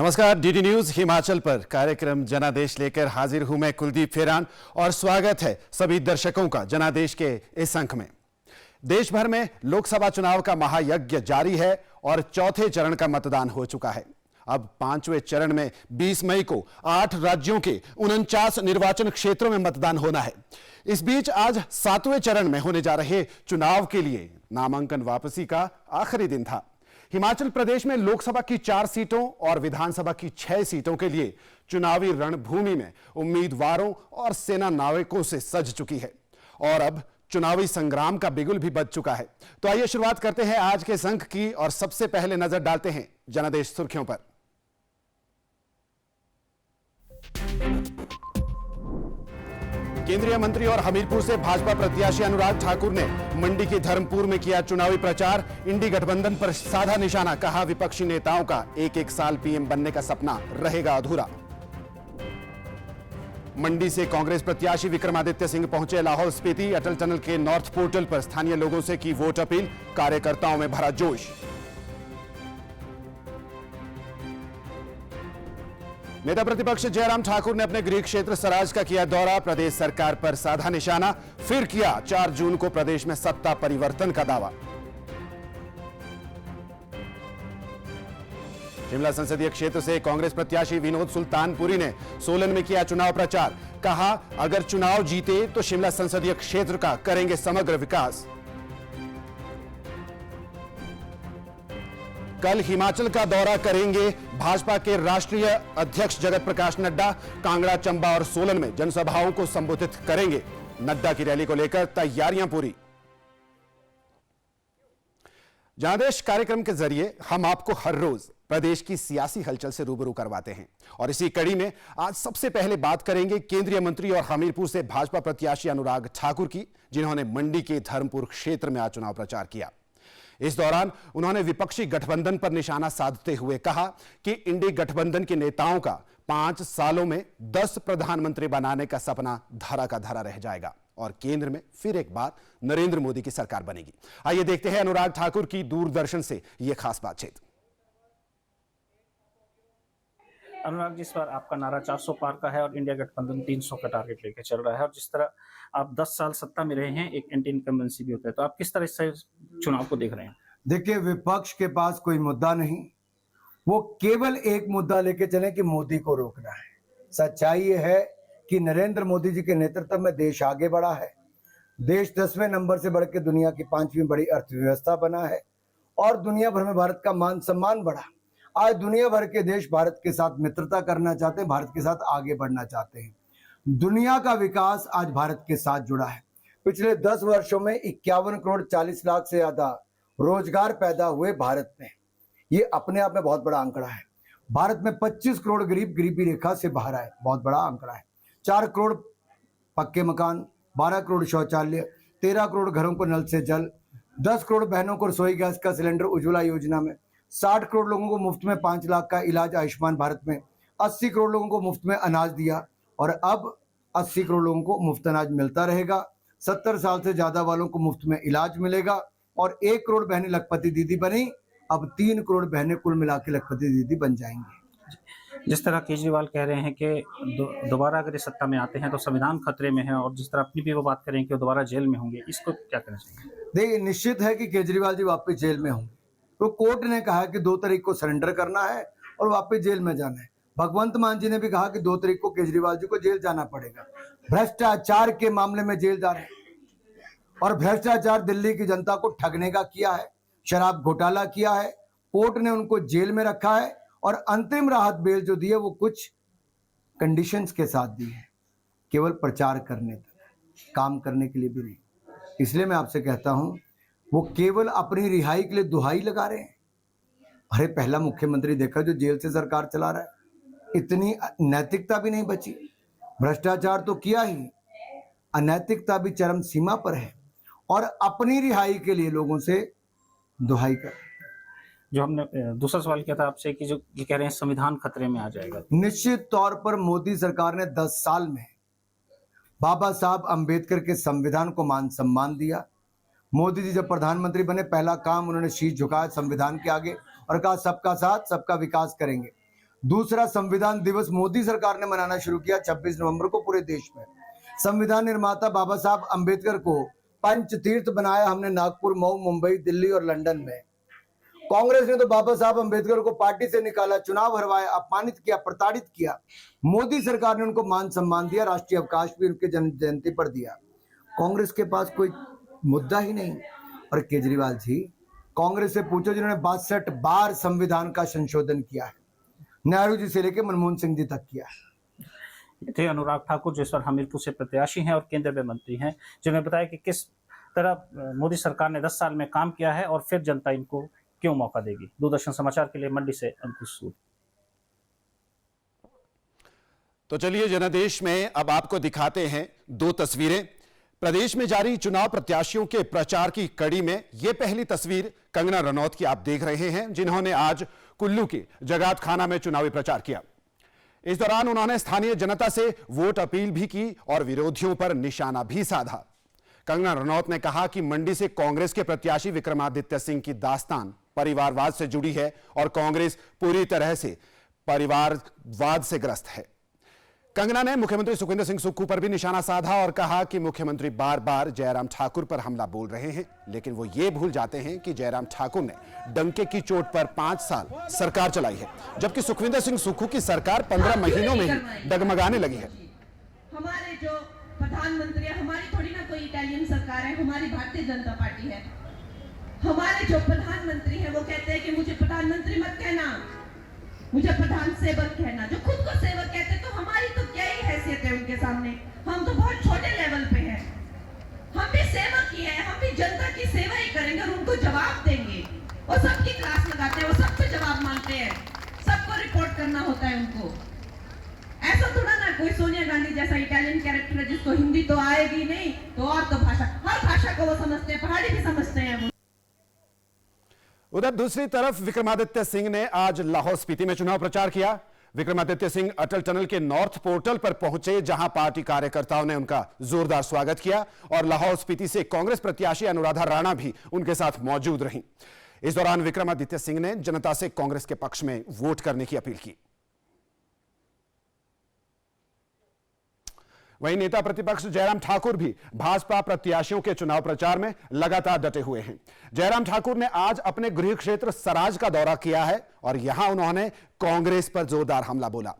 नमस्कार, DD news Himachal पर कार्यक्रम जनादेश लेकर हाजिर हूं मैं कुलदीप फेरान और स्वागत है सभी दर्शकों का जनादेश के इस अंक में। देश भर में लोकसभा चुनाव का महायज्ञ जारी है और चौथे चरण का मतदान हो चुका है। अब पांचवें चरण में 20 मई को 8 राज्यों के 49 निर्वाचन क्षेत्रों में मतदान होना है। इस बीच आज 7वें चरण में होने जा रहे चुनाव के लिए नामांकन वापसी का आखिरी दिन था। हिमाचल प्रदेश में लोकसभा की 4 सीटों और विधानसभा की 6 सीटों के लिए चुनावी रणभूमि में उम्मीदवारों और सेना नायकों से सज चुकी है और अब चुनावी संग्राम का बिगुल भी बज चुका है। तो आइए शुरुआत करते हैं आज के इस अंक की और सबसे पहले नजर डालते हैं जनादेश सुर्खियों पर। केंद्रीय मंत्री और हमीरपुर से भाजपा प्रत्याशी अनुराग ठाकुर ने मंडी के धर्मपुर में किया चुनावी प्रचार। इंडी गठबंधन पर साधा निशाना, कहा विपक्षी नेताओं का एक साल पीएम बनने का सपना रहेगा अधूरा। मंडी से कांग्रेस प्रत्याशी विक्रमादित्य सिंह पहुंचे लाहौल स्पीति। अटल टनल के नॉर्थ पोर्टल पर स्थानीय लोगों से की वोट अपील, कार्यकर्ताओं में भरा जोश। नेता प्रतिपक्ष जयराम ठाकुर ने अपने गृह क्षेत्र सराज का किया दौरा। प्रदेश सरकार पर साधा निशाना, फिर किया 4 जून को प्रदेश में सत्ता परिवर्तन का दावा। शिमला संसदीय क्षेत्र से कांग्रेस प्रत्याशी विनोद सुल्तानपुरी ने सोलन में किया चुनाव प्रचार, कहा अगर चुनाव जीते तो शिमला संसदीय क्षेत्र का करेंगे समग्र विकास। कल हिमाचल का दौरा करेंगे भाजपा के राष्ट्रीय अध्यक्ष जगत प्रकाश नड्डा। कांगड़ा, चंबा और सोलन में जनसभाओं को संबोधित करेंगे। नड्डा की रैली को लेकर तैयारियां पूरी। जनादेश कार्यक्रम के जरिए हम आपको हर रोज प्रदेश की सियासी हलचल से रूबरू करवाते हैं और इसी कड़ी में आज सबसे पहले बात करेंगे केंद्रीय मंत्री और हमीरपुर से भाजपा प्रत्याशी अनुराग ठाकुर की, जिन्होंने मंडी के धर्मपुर क्षेत्र में आज चुनाव प्रचार किया। इस दौरान उन्होंने विपक्षी गठबंधन पर निशाना साधते हुए कहा कि इंडी गठबंधन के नेताओं का 5 सालों में 10 प्रधानमंत्री बनाने का सपना धरा का धरा रह जाएगा और केंद्र में फिर एक बार नरेंद्र मोदी की सरकार बनेगी। आइए देखते हैं अनुराग ठाकुर की दूरदर्शन से यह खास बातचीत। अनुराग जी, इस बार आपका नारा 400 पार का है और इंडिया गठबंधन 300 का टारगेट लेकर चल रहा है और जिस तरह आप 10 साल सत्ता में रहे हैं, एक एंटी इनकम्बेंसी भी होता है, तो आप किस तरह से चुनाव को देख रहे हैं? देखिए, विपक्ष के पास कोई मुद्दा नहीं, वो केवल एक मुद्दा लेके चले कि मोदी को रोकना है। सच्चाई ये है कि नरेंद्र मोदी जी के नेतृत्व में देश आगे बढ़ा है। देश 10वें नंबर से बढ़ के दुनिया की 5वीं बड़ी अर्थव्यवस्था बना है और दुनिया भर में भारत का मान सम्मान बढ़ा। आज दुनिया भर के देश भारत के साथ मित्रता करना चाहते हैं, भारत के साथ आगे बढ़ना चाहते हैं। दुनिया का विकास आज भारत के साथ जुड़ा है। पिछले 10 वर्षों में 51 करोड़ 40 लाख से ज्यादा रोजगार पैदा हुए भारत में। ये अपने आप में बहुत बड़ा आंकड़ा है। भारत में 25 करोड़ गरीब गरीबी रेखा से बाहर आए, बहुत बड़ा आंकड़ा है। 4 करोड़ पक्के मकान, 12 करोड़ शौचालय, 13 करोड़ घरों को नल से जल, 10 करोड़ बहनों को रसोई गैस का सिलेंडर उज्ज्वला योजना में, 60 करोड़ लोगों को मुफ्त में 5 लाख का इलाज आयुष्मान भारत में, 80 करोड़ लोगों को मुफ्त में अनाज दिया और अब 80 करोड़ लोगों को मुफ्त अनाज मिलता रहेगा। 70 साल से ज्यादा वालों को मुफ्त में इलाज मिलेगा और 1 करोड़ बहनें लखपति दीदी बनी, अब 3 करोड़ बहनें कुल मिला के लखपति दीदी बन जाएंगी। जिस तरह केजरीवाल कह रहे हैं कि दोबारा अगर इस सत्ता में आते हैं तो संविधान खतरे में है और जिस तरह अपनी भी वो बात करें कि वो दोबारा जेल में होंगे, इसको क्या कहना चाहिए? देखिए, निश्चित है कि केजरीवाल जी वापस जेल में होंगे। तो कोर्ट ने कहा कि 2 तारीख को सरेंडर करना है और वापस जेल में जाना है। भगवंत मान जी ने भी कहा कि 2 तारीख को केजरीवाल जी को जेल जाना पड़ेगा। भ्रष्टाचार के मामले में जेल जा रहे हैं और भ्रष्टाचार दिल्ली की जनता को ठगने का किया है, शराब घोटाला किया है, कोर्ट ने उनको जेल में रखा है और अंतरिम राहत बेल जो दी है वो कुछ कंडीशंस के साथ दी है, केवल प्रचार करने तक, काम करने के लिए भी नहीं। इसलिए मैं आपसे कहता हूं, वो केवल अपनी रिहाई के लिए दुहाई लगा रहे हैं। अरे, पहला मुख्यमंत्री देखा जो जेल से सरकार चला रहा है। इतनी नैतिकता भी नहीं बची। भ्रष्टाचार तो किया ही, अनैतिकता भी चरम सीमा पर है और अपनी रिहाई के लिए लोगों से दुहाई कर। जो हमने दूसरा सवाल किया था आपसे कि जो ये कह रहे हैं संविधान खतरे में आ जाएगा, निश्चित तौर पर मोदी सरकार ने 10 साल में बाबा साहब अंबेडकर के संविधान को मान सम्मान दिया। मोदी जी जब प्रधानमंत्री बने, पहला काम उन्होंने शीश झुकाया संविधान के आगे और कहा सबका साथ सबका विकास करेंगे। दूसरा, संविधान दिवस मोदी सरकार ने मनाना शुरू किया 26 नवंबर को पूरे देश में। संविधान निर्माता बाबा साहब अंबेडकर को पंच तीर्थ बनाया हमने नागपुर, मऊ, मुंबई, दिल्ली और लंदन में। कांग्रेस ने तो बाबा साहब अंबेडकर को पार्टी से निकाला, चुनाव हरवाया, अपमानित किया, प्रताड़ित किया। मोदी सरकार ने उनको मान सम्मान दिया, राष्ट्रीय अवकाश भी उनके जन्म जयंती पर दिया। कांग्रेस के पास कोई मुद्दा ही नहीं। और केजरीवाल जी, कांग्रेस से पूछो जिन्होंने 62 बार संविधान का संशोधन किया है, नेहरू जी से लेकर मनमोहन सिंह जी तक किया है। ये थे अनुराग ठाकुर, जो इस बार हमीरपुर से प्रत्याशी हैं और केंद्र में मंत्री हैं, जिन्होंने बताया कि किस तरह मोदी सरकार ने 10 साल में काम किया है और फिर जनता इनको क्यों मौका देगी। दूरदर्शन समाचार के लिए मंडी से अंकुश सूद। तो चलिए जनादेश में अब आपको दिखाते हैं दो तस्वीरें। प्रदेश में जारी चुनाव प्रत्याशियों के प्रचार की कड़ी में यह पहली तस्वीर कंगना रनौत की आप देख रहे हैं, जिन्होंने आज कुल्लू के जगात खाना में चुनावी प्रचार किया। इस दौरान उन्होंने स्थानीय जनता से वोट अपील भी की और विरोधियों पर निशाना भी साधा। कंगना रनौत ने कहा कि मंडी से कांग्रेस के प्रत्याशी विक्रमादित्य सिंह की दास्तान परिवारवाद से जुड़ी है और कांग्रेस पूरी तरह से परिवारवाद से ग्रस्त है। कंगना ने मुख्यमंत्री सुखविंदर सिंह सुक्खू पर भी निशाना साधा और कहा कि मुख्यमंत्री बार बार जयराम ठाकुर पर हमला बोल रहे हैं, लेकिन वो ये भूल जाते हैं कि जयराम ठाकुर ने डंके की चोट पर 5 साल सरकार चलाई है, जबकि सुखविंदर सिंह सुक्खू की सरकार 15 महीनों में ही डगमगाने लगी है। हमारे जो प्रधानमंत्री है, हमारी थोड़ी ना कोई इटालियन सरकार है, हमारी भारतीय जनता पार्टी है। हमारे जो प्रधानमंत्री है वो कहते हैं कि मुझे प्रधानमंत्री मत कहना, मुझे प्रधान सेवक कहना। जो खुद को सेवक कहते हैं, तो हमारी तो क्या ही हैसियत है उनके सामने। हम तो बहुत छोटे लेवल पे हैं। हम भी सेवक ही हैं, हम भी जनता की सेवा ही करेंगे और उनको जवाब देंगे। वो सबकी क्लास लगाते हैं, वो सबसे जवाब मांगते हैं, सबको रिपोर्ट करना होता है उनको। ऐसा थोड़ा ना कोई सोनिया गांधी जैसा इटालियन कैरेक्टर है जिसको हिंदी तो आएगी नहीं तो और तो भाषा, हर भाषा को वो समझते हैं, पहाड़ी भी समझते हैं वो। उधर दूसरी तरफ विक्रमादित्य सिंह ने आज लाहौल स्पीति में चुनाव प्रचार किया। विक्रमादित्य सिंह अटल टनल के नॉर्थ पोर्टल पर पहुंचे, जहां पार्टी कार्यकर्ताओं ने उनका जोरदार स्वागत किया और लाहौल स्पीति से कांग्रेस प्रत्याशी अनुराधा राणा भी उनके साथ मौजूद रहीं। इस दौरान विक्रमादित्य सिंह ने जनता से कांग्रेस के पक्ष में वोट करने की अपील की। वहीं नेता प्रतिपक्ष जयराम ठाकुर भी भाजपा प्रत्याशियों के चुनाव प्रचार में लगातार डटे हुए हैं। जयराम ठाकुर ने आज अपने गृह क्षेत्र सराज का दौरा किया है और यहां उन्होंने कांग्रेस पर जोरदार हमला बोला।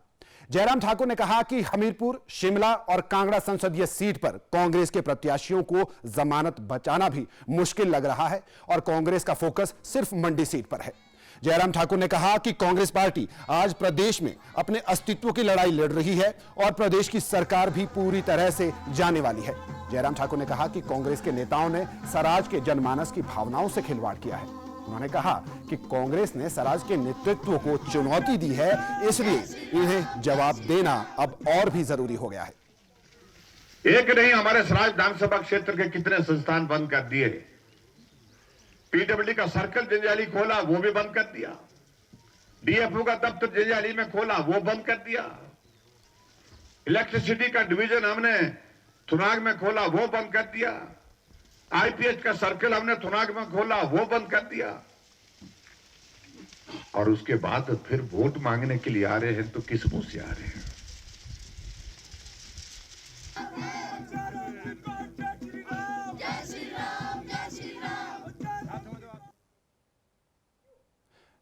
जयराम ठाकुर ने कहा कि हमीरपुर, शिमला और कांगड़ा संसदीय सीट पर कांग्रेस के प्रत्याशियों को जमानत बचाना भी मुश्किल लग रहा है और कांग्रेस का फोकस सिर्फ मंडी सीट पर है। जयराम ठाकुर ने कहा कि कांग्रेस पार्टी आज प्रदेश में अपने अस्तित्व की लड़ाई लड़ रही है और प्रदेश की सरकार भी पूरी तरह से जाने वाली है। जयराम ठाकुर ने कहा कि कांग्रेस के नेताओं ने सराज के जनमानस की भावनाओं से खिलवाड़ किया है। उन्होंने कहा कि कांग्रेस ने सराज के नेतृत्व को चुनौती दी है, इसलिए इन्हें जवाब देना अब और भी जरूरी हो गया है। एक नहीं, हमारे सराज विधानसभा क्षेत्र के कितने संस्थान बंद कर दिए। पीडब्ल्यूडी का सर्कल जंजाली खोला, वो भी बंद कर दिया। डीएफओ का दफ्तर जंजाली में खोला, वो बंद कर दिया। इलेक्ट्रिसिटी का डिवीजन हमने थुनाग में खोला, वो बंद कर दिया। आईपीएच का सर्कल हमने थुनाग में खोला, वो बंद कर दिया। और उसके बाद फिर वोट मांगने के लिए आ रहे हैं, तो किस मुंह से आ रहे हैं?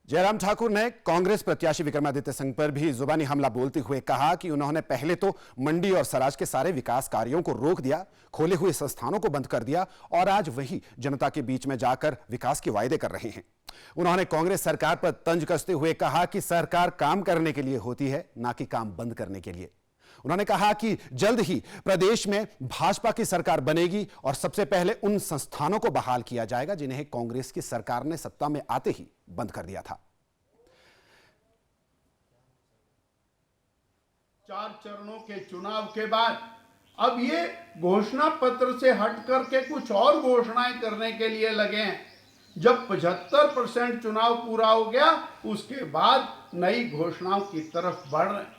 जयराम ठाकुर ने कांग्रेस प्रत्याशी विक्रमादित्य सिंह पर भी जुबानी हमला बोलते हुए कहा कि उन्होंने पहले तो मंडी और सराज के सारे विकास कार्यों को रोक दिया, खोले हुए संस्थानों को बंद कर दिया और आज वही जनता के बीच में जाकर विकास के वायदे कर रहे हैं। उन्होंने कांग्रेस सरकार पर तंज कसते हुए कहा कि सरकार काम करने के लिए होती है, ना कि काम बंद करने के लिए। उन्होंने कहा कि जल्द ही प्रदेश में भाजपा की सरकार बनेगी और सबसे पहले उन संस्थानों को बहाल किया जाएगा जिन्हें कांग्रेस की सरकार ने सत्ता में आते ही बंद कर दिया था। 4 चरणों के चुनाव के बाद अब ये घोषणा पत्र से हट करके कुछ और घोषणाएं करने के लिए लगे हैं। जब 75% चुनाव पूरा हो गया, उसके बाद नई घोषणाओं की तरफ बढ़ रहे हैं।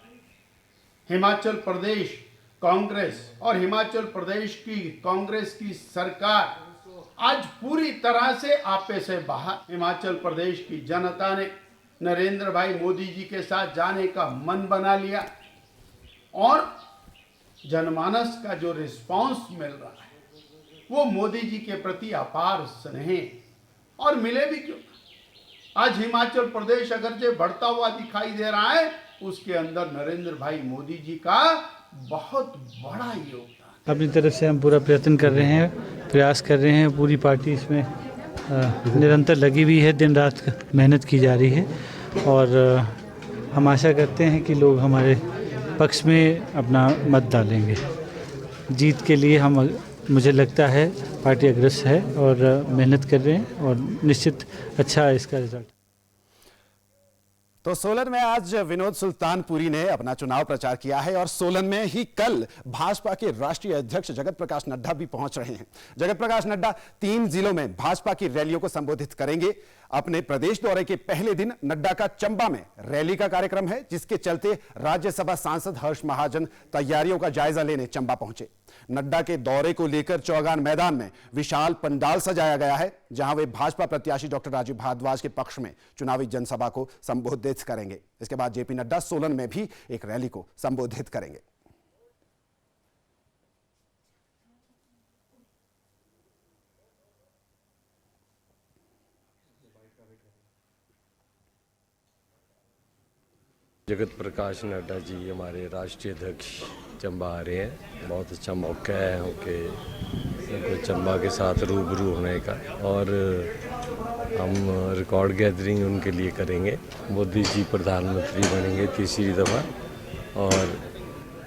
हिमाचल प्रदेश कांग्रेस और हिमाचल प्रदेश की कांग्रेस की सरकार आज पूरी तरह से आपे से बाहर। हिमाचल प्रदेश की जनता ने नरेंद्र भाई मोदी जी के साथ जाने का मन बना लिया और जनमानस का जो रिस्पांस मिल रहा है वो मोदी जी के प्रति अपार स्नेह और मिले भी क्यों। आज हिमाचल प्रदेश अगर जो बढ़ता हुआ दिखाई दे रहा है उसके अंदर नरेंद्र भाई मोदी जी का बहुत बड़ा योगदान। अपनी तरफ से हम पूरा प्रयत्न कर रहे हैं, प्रयास कर रहे हैं। पूरी पार्टी इसमें निरंतर लगी हुई है, दिन रात मेहनत की जा रही है और हम आशा करते हैं कि लोग हमारे पक्ष में अपना मत डालेंगे। जीत के लिए हम, मुझे लगता है पार्टी अग्रसर है और मेहनत कर रहे हैं और निश्चित अच्छा है इसका रिजल्ट। तो सोलन में आज विनोद सुल्तानपुरी ने अपना चुनाव प्रचार किया है और सोलन में ही कल भाजपा के राष्ट्रीय अध्यक्ष जगत प्रकाश नड्डा भी पहुंच रहे हैं। जगत प्रकाश नड्डा 3 जिलों में भाजपा की रैलियों को संबोधित करेंगे। अपने प्रदेश दौरे के पहले दिन नड्डा का चंबा में रैली का कार्यक्रम है, जिसके चलते राज्यसभा सांसद हर्ष महाजन तैयारियों का जायजा लेने चंबा पहुंचे। नड्डा के दौरे को लेकर चौगान मैदान में विशाल पंडाल सजाया गया है, जहां वे भाजपा प्रत्याशी डॉक्टर राजीव भारद्वाज के पक्ष में चुनावी जनसभा को संबोधित करेंगे। इसके बाद जेपी नड्डा सोलन में भी एक रैली को संबोधित करेंगे। जगत प्रकाश नड्डा जी हमारे राष्ट्रीय अध्यक्ष चंबा आ रहे हैं। बहुत अच्छा मौका है उनके उनको चंबा के साथ रूबरू होने का और हम रिकॉर्ड गैदरिंग उनके लिए करेंगे। मोदी जी प्रधानमंत्री बनेंगे तीसरी दफ़ा और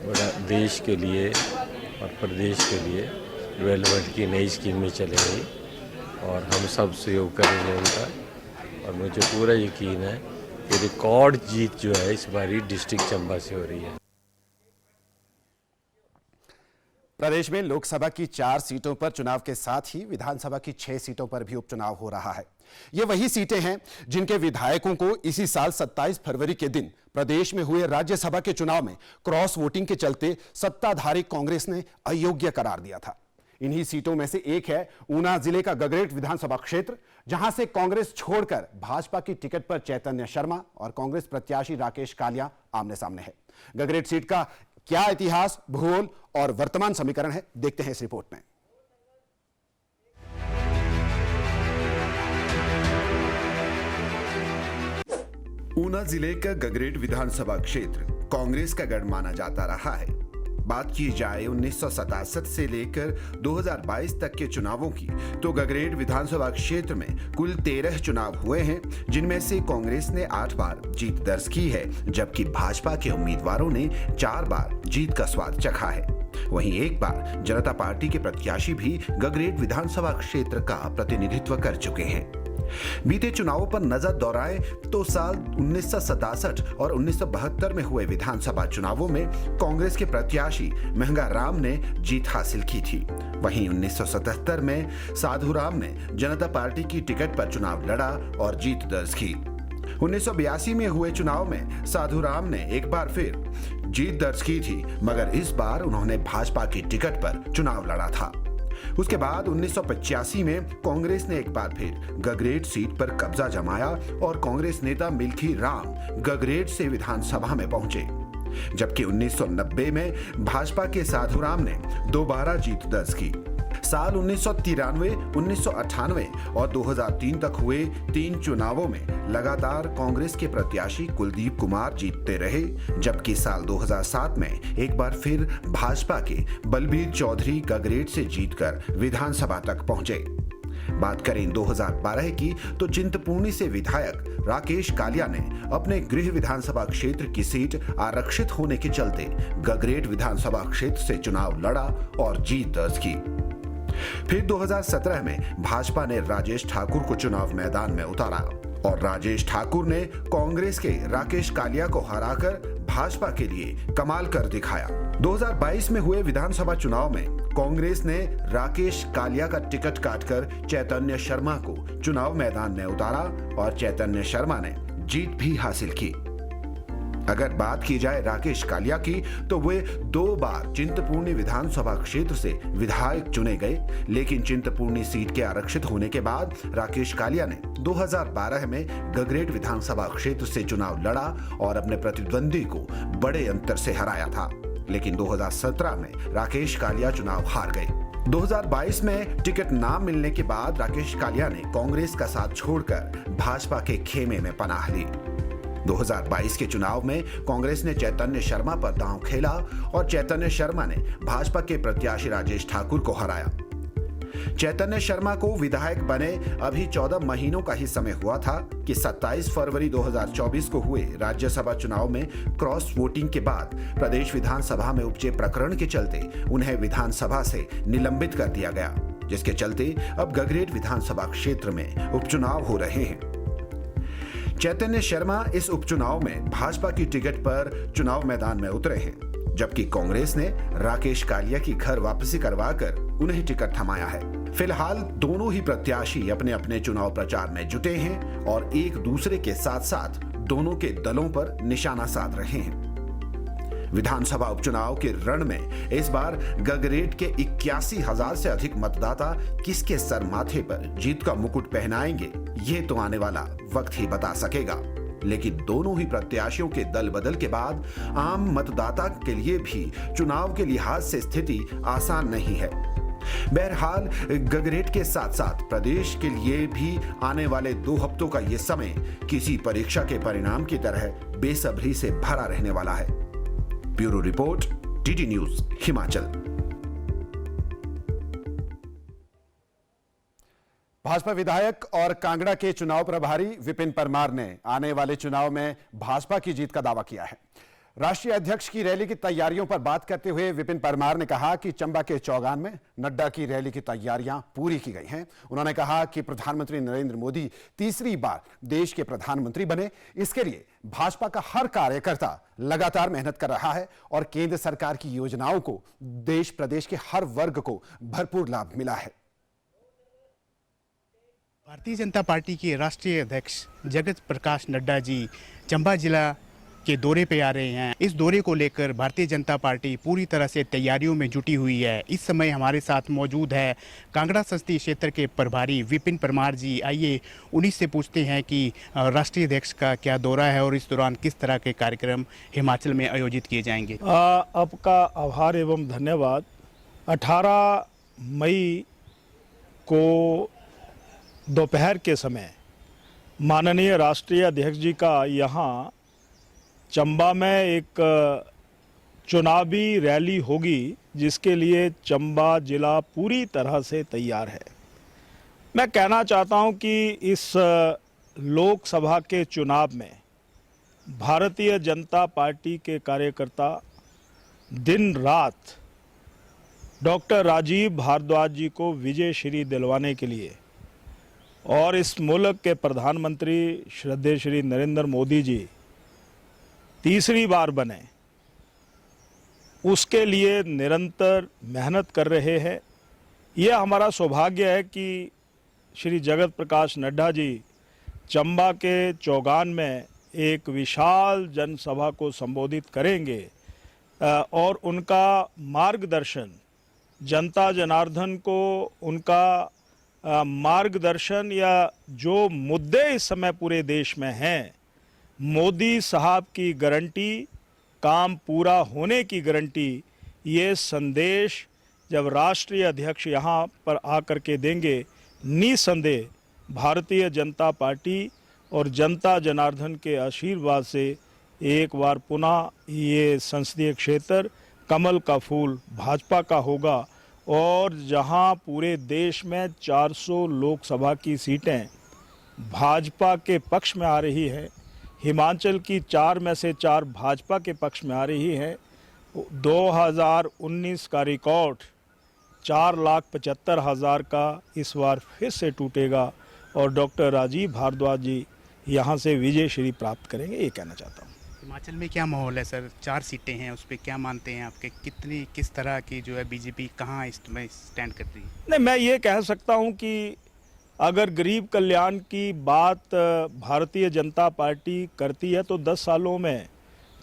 बड़ा देश के लिए और प्रदेश के लिए डेवलपमेंट की नई स्कीमें चलेंगी और हम सब सहयोग करेंगे उनका। और मुझे पूरा यकीन है कि रिकॉर्ड जीत जो है इस बारी डिस्ट्रिक्ट चंबा से हो रही है। प्रदेश में लोकसभा की 4 सीटों पर चुनाव के साथ ही विधानसभा की 6 सीटों पर भी उपचुनाव हो रहा है। ये वही सीटें हैं जिनके विधायकों को इसी साल 27 फरवरी के दिन प्रदेश में हुए राज्यसभा के चुनाव में क्रॉस वोटिंग के चलते सत्ताधारी कांग्रेस ने अयोग्य करार दिया था। इन्हीं सीटों में से एक है ऊना जिले का गगरेट विधानसभा क्षेत्र, जहां से कांग्रेस छोड़कर भाजपा की टिकट पर चैतन्य शर्मा और कांग्रेस प्रत्याशी राकेश कालिया आमने सामने है। गगरेट सीट का क्या इतिहास, भूगोल और वर्तमान समीकरण है, देखते हैं इस रिपोर्ट में। ऊना जिले का गगरेट विधानसभा क्षेत्र कांग्रेस का गढ़ माना जाता रहा है। बात की जाए 1967 से लेकर 2022 तक के चुनावों की, तो गगरेट विधानसभा क्षेत्र में कुल 13 चुनाव हुए हैं, जिनमें से कांग्रेस ने 8 बार जीत दर्ज की है, जबकि भाजपा के उम्मीदवारों ने 4 बार जीत का स्वाद चखा है। वहीं एक बार जनता पार्टी के प्रत्याशी भी गगरेट विधानसभा क्षेत्र का प्रतिनिधित्व कर चुके हैं। बीते चुनावों पर नजर दौड़ाएं तो साल 1967 और 1972 में हुए विधानसभा चुनावों में कांग्रेस के प्रत्याशी महंगा राम ने जीत हासिल की थी। वहीं 1977 में साधुराम ने जनता पार्टी की टिकट पर चुनाव लड़ा और जीत दर्ज की। 1982 में हुए चुनाव में साधुराम ने एक बार फिर जीत दर्ज की थी, मगर इस बार उन्होंने भाजपा की टिकट पर चुनाव लड़ा था। उसके बाद 1985 में कांग्रेस ने एक बार फिर गगरेट सीट पर कब्जा जमाया और कांग्रेस नेता मिल्खी राम गगरेट से विधानसभा में पहुंचे, जबकि 1990 में भाजपा के साधुराम ने दोबारा जीत दर्ज की। साल 1993, 1998 और 2003 तक हुए 3 चुनावों में लगातार कांग्रेस के प्रत्याशी कुलदीप कुमार जीतते रहे, जबकि साल 2007 में एक बार फिर भाजपा के बलबीर चौधरी गगरेट से जीतकर विधानसभा तक पहुंचे। बात करें 2012 की, तो चिंतपूर्णी से विधायक राकेश कालिया ने अपने गृह विधानसभा क्षेत्र की सीट आरक्षित होने के चलते गगरेट विधानसभा क्षेत्र से चुनाव लड़ा और जीत दर्ज की। फिर 2017 में भाजपा ने राजेश ठाकुर को चुनाव मैदान में उतारा और राजेश ठाकुर ने कांग्रेस के राकेश कालिया को हराकर भाजपा के लिए कमाल कर दिखाया। 2022 में हुए विधानसभा चुनाव में कांग्रेस ने राकेश कालिया का टिकट काटकर चैतन्य शर्मा को चुनाव मैदान में उतारा और चैतन्य शर्मा ने जीत भी हासिल की। अगर बात की जाए राकेश कालिया की तो वे 2 बार चिंतपूर्णी विधानसभा क्षेत्र से विधायक चुने गए, लेकिन चिंतपूर्णी सीट के आरक्षित होने के बाद राकेश कालिया ने 2012 में गगरेट विधानसभा क्षेत्र से चुनाव लड़ा और अपने प्रतिद्वंदी को बड़े अंतर से हराया था। लेकिन 2017 में राकेश कालिया चुनाव हार गए। 2022 में टिकट ना मिलने के बाद राकेश कालिया ने कांग्रेस का साथ छोड़कर भाजपा के खेमे में पनाह ली। 2022 के चुनाव में कांग्रेस ने चैतन्य शर्मा पर दांव खेला और चैतन्य शर्मा ने भाजपा के प्रत्याशी राजेश ठाकुर को हराया। चैतन्य शर्मा को विधायक बने अभी 14 महीनों का ही समय हुआ था कि 27 फरवरी 2024 को हुए राज्यसभा चुनाव में क्रॉस वोटिंग के बाद प्रदेश विधानसभा में उपजे प्रकरण के चलते उन्हें विधानसभा से निलंबित कर दिया गया, जिसके चलते अब गगरेट विधानसभा क्षेत्र में उपचुनाव हो रहे हैं। चैतन्य शर्मा इस उपचुनाव में भाजपा की टिकट पर चुनाव मैदान में उतरे हैं, जबकि कांग्रेस ने राकेश कालिया की घर वापसी करवाकर उन्हें टिकट थमाया है। फिलहाल दोनों ही प्रत्याशी अपने अपने चुनाव प्रचार में जुटे हैं और एक दूसरे के साथ साथ दोनों के दलों पर निशाना साध रहे हैं। विधानसभा उपचुनाव के रण में इस बार गगरेट के 81,000 से अधिक मतदाता किसके सर माथे पर जीत का मुकुट पहनाएंगे, ये तो आने वाला वक्त ही बता सकेगा। लेकिन दोनों ही प्रत्याशियों के दल बदल के बाद आम मतदाता के लिए भी चुनाव के लिहाज से स्थिति आसान नहीं है। बहरहाल गगरेट के साथ साथ प्रदेश के लिए भी आने वाले 2 हफ्तों का ये समय किसी परीक्षा के परिणाम की तरह बेसब्री से भरा रहने वाला है। Bureau report, TT news, Himachal. Bhajpa विधायक और कांगड़ा के चुनाव प्रभारी विपिन परमार ने आने वाले चुनाव में भाजपा की जीत का दावा किया है। राष्ट्रीय अध्यक्ष की रैली की तैयारियों पर बात करते हुए विपिन परमार ने कहा कि चंबा के चौगान में नड्डा की रैली की तैयारियां पूरी की गई हैं। उन्होंने कहा कि प्रधानमंत्री नरेंद्र मोदी तीसरी बार देश के प्रधानमंत्री बने, इसके लिए भाजपा का हर कार्यकर्ता लगातार मेहनत कर रहा है और केंद्र सरकार की योजनाओं को देश प्रदेश के हर वर्ग को भरपूर लाभ मिला है। भारतीय जनता पार्टी के राष्ट्रीय अध्यक्ष जगत प्रकाश नड्डा जी चंबा जिला के दौरे पे आ रहे हैं। इस दौरे को लेकर भारतीय जनता पार्टी पूरी तरह से तैयारियों में जुटी हुई है। इस समय हमारे साथ मौजूद है कांगड़ा संसदीय क्षेत्र के प्रभारी विपिन परमार जी। आइए उन्हीं से पूछते हैं कि राष्ट्रीय अध्यक्ष का क्या दौरा है और इस दौरान किस तरह के कार्यक्रम हिमाचल में आयोजित किए जाएंगे। आपका आभार एवं धन्यवाद। 18 मई को दोपहर के समय माननीय राष्ट्रीय अध्यक्ष जी का यहाँ चंबा में एक चुनावी रैली होगी, जिसके लिए चंबा जिला पूरी तरह से तैयार है। मैं कहना चाहता हूं कि इस लोकसभा के चुनाव में भारतीय जनता पार्टी के कार्यकर्ता दिन रात डॉक्टर राजीव भारद्वाज जी को विजय श्री दिलवाने के लिए और इस मुल्क के प्रधानमंत्री श्रद्धेय श्री नरेंद्र मोदी जी तीसरी बार बने, उसके लिए निरंतर मेहनत कर रहे हैं। यह हमारा सौभाग्य है कि श्री जगत प्रकाश नड्डा जी चंबा के चौगान में एक विशाल जनसभा को संबोधित करेंगे और उनका मार्गदर्शन जनता जनार्दन को, उनका मार्गदर्शन या जो मुद्दे इस समय पूरे देश में हैं, मोदी साहब की गारंटी, काम पूरा होने की गारंटी, ये संदेश जब राष्ट्रीय अध्यक्ष यहाँ पर आकर के देंगे, निसंदेह भारतीय जनता पार्टी और जनता जनार्दन के आशीर्वाद से एक बार पुनः ये संसदीय क्षेत्र कमल का फूल भाजपा का होगा। और जहाँ पूरे देश में 400 लोकसभा की सीटें भाजपा के पक्ष में आ रही है, हिमाचल की 4 में से 4 भाजपा के पक्ष में आ रही है। 2019 का रिकॉर्ड 4,75,000 का इस बार फिर से टूटेगा और डॉक्टर राजीव भारद्वाज जी यहाँ से विजय श्री प्राप्त करेंगे, ये कहना चाहता हूँ। हिमाचल में क्या माहौल है सर? 4 सीटें हैं, उस पर क्या मानते हैं आपके? किस तरह की जो है बीजेपी कहाँ इसमें स्टैंड करती है? नहीं, मैं ये कह सकता हूँ कि अगर गरीब कल्याण की बात भारतीय जनता पार्टी करती है तो 10 सालों में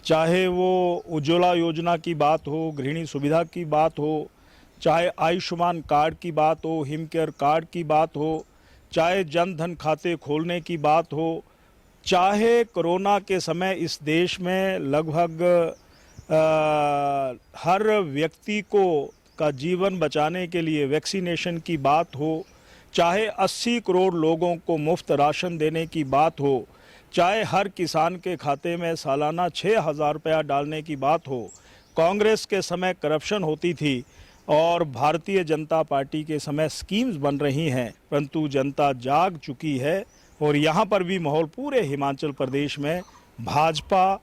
चाहे वो उज्ज्वला योजना की बात हो, गृहिणी सुविधा की बात हो, चाहे आयुष्मान कार्ड की बात हो, हिम केयर कार्ड की बात हो, चाहे जन धन खाते खोलने की बात हो, चाहे कोरोना के समय इस देश में लगभग हर व्यक्ति को का जीवन बचाने के लिए वैक्सीनेशन की बात हो, चाहे 80 करोड़ लोगों को मुफ्त राशन देने की बात हो, चाहे हर किसान के खाते में सालाना 6,000 रुपया डालने की बात हो। कांग्रेस के समय करप्शन होती थी और भारतीय जनता पार्टी के समय स्कीम्स बन रही हैं, परंतु जनता जाग चुकी है और यहाँ पर भी माहौल पूरे हिमाचल प्रदेश में भाजपा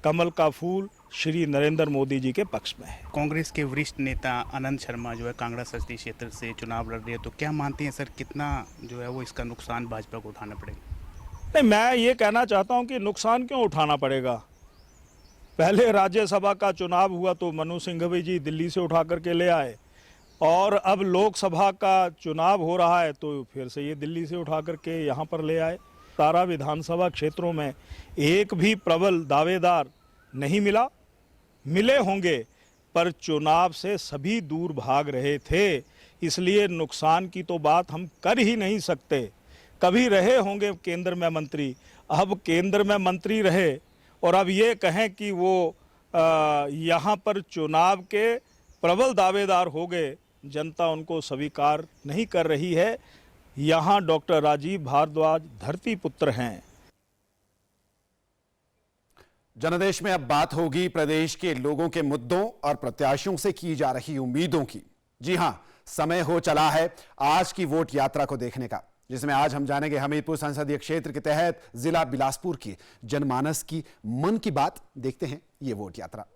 कमल का फूल श्री नरेंद्र मोदी जी के पक्ष में है। कांग्रेस के वरिष्ठ नेता आनंद शर्मा जो है कांगड़ा संसदीय क्षेत्र से चुनाव लड़ रहे हैं, तो क्या मानते हैं सर कितना जो है वो इसका नुकसान भाजपा को उठाना पड़ेगा? नहीं, मैं ये कहना चाहता हूँ कि नुकसान क्यों उठाना पड़ेगा। पहले राज्यसभा का चुनाव हुआ तो मनु सिंघवी जी दिल्ली से उठा करके ले आए और अब लोकसभा का चुनाव हो रहा है तो फिर से ये दिल्ली से उठा करके यहाँ पर ले आए। 17 विधानसभा क्षेत्रों में एक भी प्रबल दावेदार नहीं मिला, मिले होंगे पर चुनाव से सभी दूर भाग रहे थे, इसलिए नुकसान की तो बात हम कर ही नहीं सकते। कभी रहे होंगे केंद्र में मंत्री, अब केंद्र में मंत्री रहे और अब ये कहें कि वो यहाँ पर चुनाव के प्रबल दावेदार हो गए, जनता उनको स्वीकार नहीं कर रही है। यहाँ डॉक्टर राजीव भारद्वाज धरती पुत्र हैं। जनादेश में अब बात होगी प्रदेश के लोगों के मुद्दों और प्रत्याशियों से की जा रही उम्मीदों की। जी हां, समय हो चला है आज की वोट यात्रा को देखने का, जिसमें आज हम जानेंगे हमीरपुर संसदीय क्षेत्र के तहत जिला बिलासपुर की जनमानस की मन की बात। देखते हैं ये वोट यात्रा।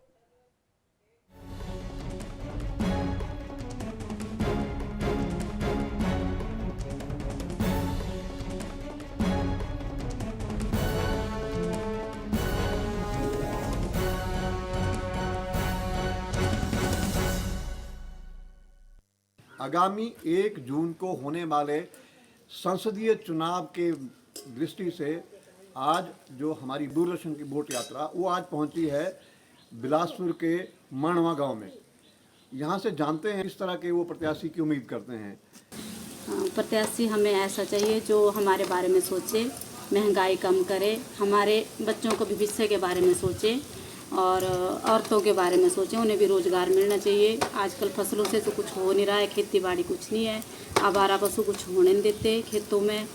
आगामी 1 जून को होने वाले संसदीय चुनाव के दृष्टि से आज जो हमारी दूरदर्शन की वोट यात्रा वो आज पहुंची है बिलासपुर के मणवा गांव में। यहां से जानते हैं किस तरह के वो प्रत्याशी की उम्मीद करते हैं। प्रत्याशी हमें ऐसा चाहिए जो हमारे बारे में सोचे, महंगाई कम करे, हमारे बच्चों को भविष्य के बारे में सोचे और औरतों के बारे में सोचें, उन्हें भी रोज़गार मिलना चाहिए। आजकल फसलों से तो कुछ हो नहीं रहा है, खेती बाड़ी कुछ नहीं है, आवारा पशु कुछ होने नहीं देते खेतों में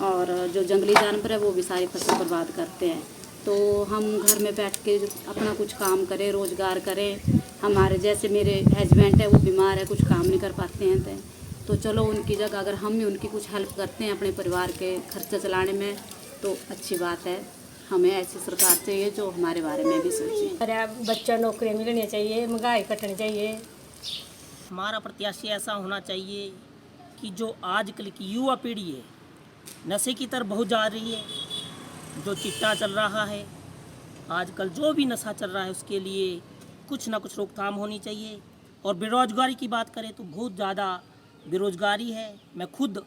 और जो जंगली जानवर है वो भी सारी फसल बर्बाद करते हैं। तो हम घर में बैठ के अपना कुछ काम करें, रोज़गार करें। हमारे जैसे मेरे हस्बैंड है वो बीमार है, कुछ काम नहीं कर पाते हैं, तो चलो उनकी जगह अगर हम भी उनकी कुछ हेल्प करते हैं अपने परिवार के खर्चा चलाने में तो अच्छी बात है। हमें ऐसी सरकार चाहिए जो हमारे बारे में भी सोचे। अरे बच्चा नौकरियाँ मिलनी चाहिए, महंगाई कटनी चाहिए। हमारा प्रत्याशी ऐसा होना चाहिए कि जो आजकल की युवा पीढ़ी है नशे की तरफ बहुत जा रही है, जो चिट्टा चल रहा है आजकल, जो भी नशा चल रहा है उसके लिए कुछ ना कुछ रोकथाम होनी चाहिए। और बेरोजगारी की बात करें तो बहुत ज़्यादा बेरोजगारी है। मैं खुद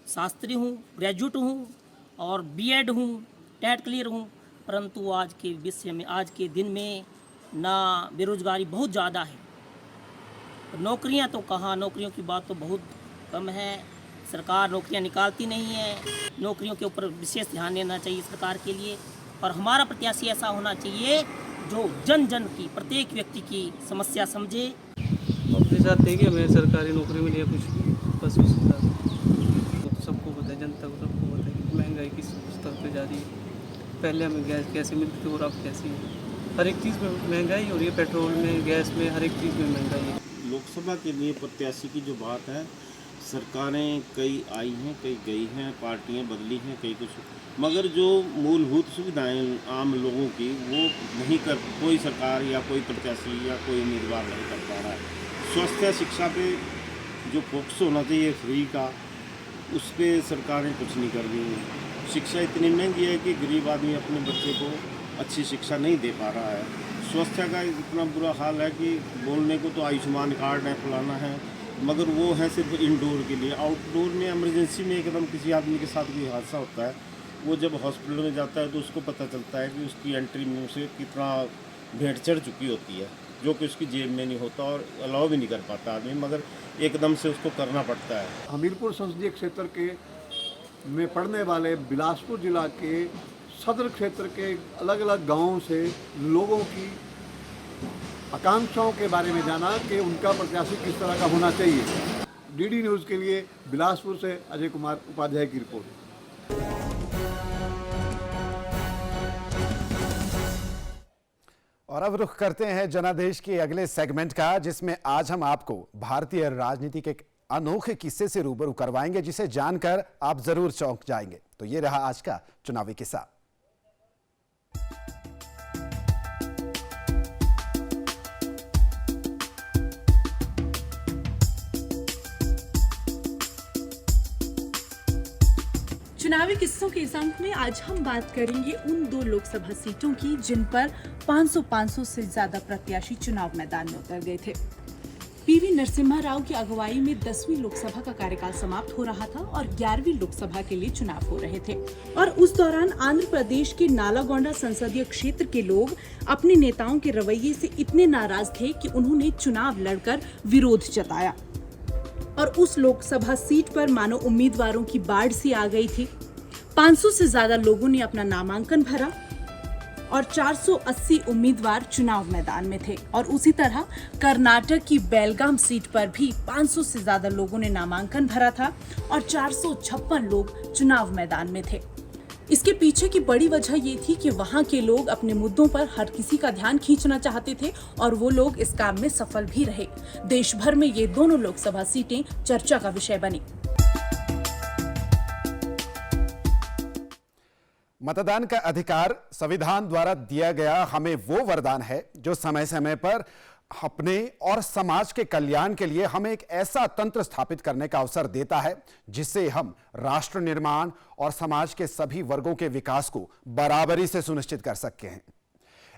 शास्त्री हूँ, ग्रेजुएट हूँ और बीएड हूँ, टेट क्लियर हूँ, परंतु आज के विषय में, आज के दिन में ना बेरोजगारी बहुत ज़्यादा है। नौकरियाँ तो कहाँ, नौकरियों की बात तो बहुत कम है, सरकार नौकरियाँ निकालती नहीं है। नौकरियों के ऊपर विशेष ध्यान देना चाहिए सरकार के लिए। और हमारा प्रत्याशी ऐसा होना चाहिए जो जन जन की, प्रत्येक व्यक्ति की समस्या समझे। अपने साथ देखिए हमें सरकारी नौकरी मिली है कुछ, बस उसके साथ तो सबको पता है, जनता को सबको पता है कि महंगाई किस स्तर पर जा रही है। पहले हमें गैस कैसे मिलती थी और अब कैसी है, हर एक चीज़ में महंगाई हो रही है, पेट्रोल में, गैस में, हर एक चीज़ में महंगाई है। लोकसभा के लिए प्रत्याशी की जो बात है, सरकारें कई आई हैं, कई गई हैं, पार्टियां बदली हैं, कई कुछ, मगर जो मूलभूत सुविधाएं आम लोगों की वो नहीं कर, कोई सरकार या कोई प्रत्याशी या कोई उम्मीदवार नहीं कर पा रहा है। स्वास्थ्य शिक्षा पे जो फोकस होना चाहिए फ्री का, उस पर सरकारें कुछ नहीं कर रही हैं। शिक्षा इतनी महंगी है कि गरीब आदमी अपने बच्चे को अच्छी शिक्षा नहीं दे पा रहा है। स्वास्थ्य का इतना बुरा हाल है कि बोलने को तो आयुष्मान कार्ड है, फलाना है, मगर वो है सिर्फ इंडोर के लिए। आउटडोर में इमरजेंसी में एकदम किसी आदमी के साथ कोई हादसा होता है, वो जब हॉस्पिटल में जाता है तो उसको पता चलता है कि उसकी एंट्री में उसे कितना भेंट चढ़ चुकी होती है, जो कि उसकी जेब में नहीं होता और अलाउ भी नहीं कर पाता आदमी, मगर एकदम से उसको करना पड़ता है। हमीरपुर संसदीय क्षेत्र के में पड़ने वाले बिलासपुर जिला के सदर क्षेत्र के अलग अलग गांवों से लोगों की आकांक्षाओं के बारे में जाना कि उनका प्रत्याशी किस तरह का होना चाहिए। डीडी न्यूज़ के लिए बिलासपुर से अजय कुमार उपाध्याय की रिपोर्ट। और अब रुख करते हैं जनादेश के अगले सेगमेंट का, जिसमें आज हम आपको भारतीय राजनीति के एक अनोखे किस्से से रूबरू करवाएंगे, जिसे जानकर आप जरूर चौंक जाएंगे। तो ये रहा आज का चुनावी किस्सा। चुनावी किस्सों के इस अंक में आज हम बात करेंगे उन 2 लोकसभा सीटों की जिन पर 500 से ज्यादा प्रत्याशी चुनाव मैदान में उतर गए थे। पीवी नरसिम्हा राव की अगुवाई में 10वीं लोकसभा का कार्यकाल समाप्त हो रहा था और 11वीं लोकसभा के लिए चुनाव हो रहे थे। और उस दौरान आंध्र प्रदेश के नालागोंडा संसदीय क्षेत्र के लोग अपने नेताओं के रवैये से इतने नाराज थे कि उन्होंने चुनाव लड़कर विरोध जताया और उस लोकसभा सीट पर मानो उम्मीदवारों की बाढ़ सी आ गई थी। 500 से ज्यादा लोगों ने अपना नामांकन भरा और 480 उम्मीदवार चुनाव मैदान में थे। और उसी तरह कर्नाटक की बेलगाम सीट पर भी 500 से ज्यादा लोगों ने नामांकन भरा था और 456 लोग चुनाव मैदान में थे। इसके पीछे की बड़ी वजह ये थी कि वहां के लोग अपने मुद्दों पर हर किसी का ध्यान खींचना चाहते थे और वो लोग इस काम में सफल भी रहे। देश भर में ये दोनों लोकसभा सीटें चर्चा का विषय बनी। मतदान का अधिकार संविधान द्वारा दिया गया हमें वो वरदान है जो समय समय पर अपने और समाज के कल्याण के लिए हमें एक ऐसा तंत्र स्थापित करने का अवसर देता है जिससे हम राष्ट्र निर्माण और समाज के सभी वर्गों के विकास को बराबरी से सुनिश्चित कर सकते हैं।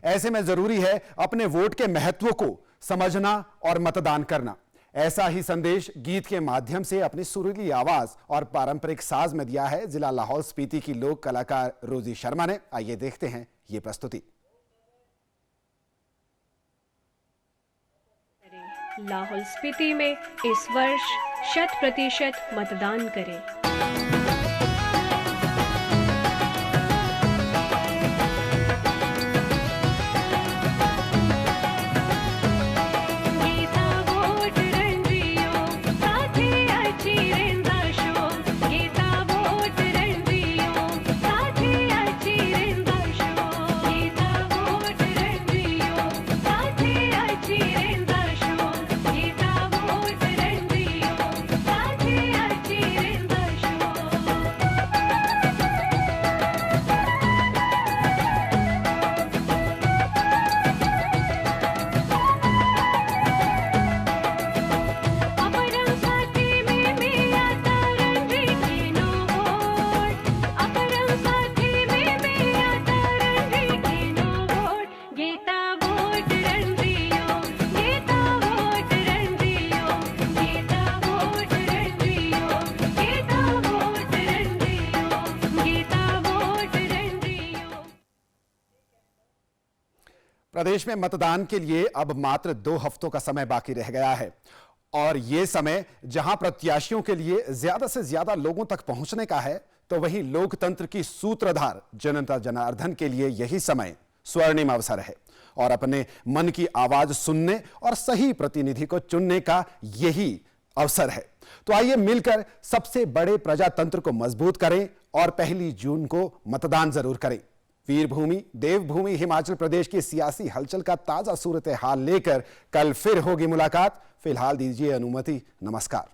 ऐसे में जरूरी है अपने वोट के महत्व को समझना और मतदान करना। ऐसा ही संदेश गीत के माध्यम से अपनी सुरीली आवाज और पारंपरिक साज में दिया है जिला लाहौल स्पीति की लोक कलाकार रोजी शर्मा ने। आइए देखते हैं ये प्रस्तुति। लाहौल स्पीति में इस वर्ष 100% मतदान करें। प्रदेश में मतदान के लिए अब मात्र 2 हफ्तों का समय बाकी रह गया है और ये समय जहां प्रत्याशियों के लिए ज्यादा से ज्यादा लोगों तक पहुंचने का है, तो वहीं लोकतंत्र की सूत्रधार जनता जनार्दन के लिए यही समय स्वर्णिम अवसर है और अपने मन की आवाज सुनने और सही प्रतिनिधि को चुनने का यही अवसर है। तो आइए मिलकर सबसे बड़े प्रजातंत्र को मजबूत करें और 1 जून को मतदान जरूर करें। वीरभूमि देवभूमि हिमाचल प्रदेश की सियासी हलचल का ताजा सूरत हाल लेकर कल फिर होगी मुलाकात। फिलहाल दीजिए अनुमति। नमस्कार।